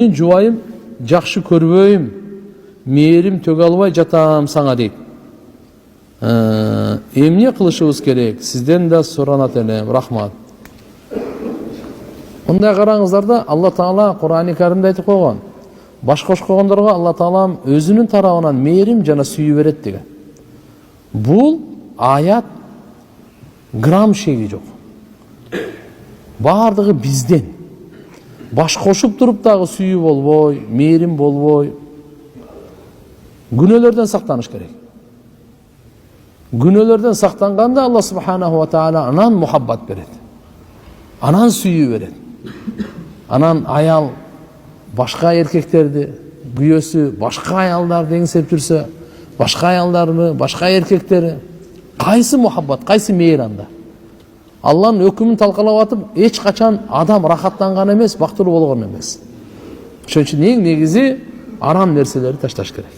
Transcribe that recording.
Жубайым жакшы көрбөйм, мээрим төг албай жатам саңа дейт. Эмне кылышыбыз керек? Сизден да суранат элем. Рахмат. Мындай караңыздар да, Алла Таала Кур'ан-ы Каримде айтып койгон. Баш кошкондорго Алла Таалам өзүнүн тарабынан мээрим жана сүйүү берет деген. Бул аят грамм шеги жок. Бардыгы бизден. Баш кошуп туруп дагы сүйүү болбой, мээрим болбой, күнөөлөрдөн сактаныш керек. Күнөөлөрдөн сактанганда Алла Субханаху ва Таала анан мухаббат берет. Анан сүйүү берет. Анан аял башка эркектерди, күйөөсү башка аялдарды эңсеп жүрсө, башка аялдарды, башка эркектери, кайсы мухаббат, кайсы мээр анда? Алланын өкүмүн талкалап атып, эч качан адам рахаттанган эмес, бактылуу болгон эмес. Ошон үчүн эң негизи арам нерселерди ташташ керек.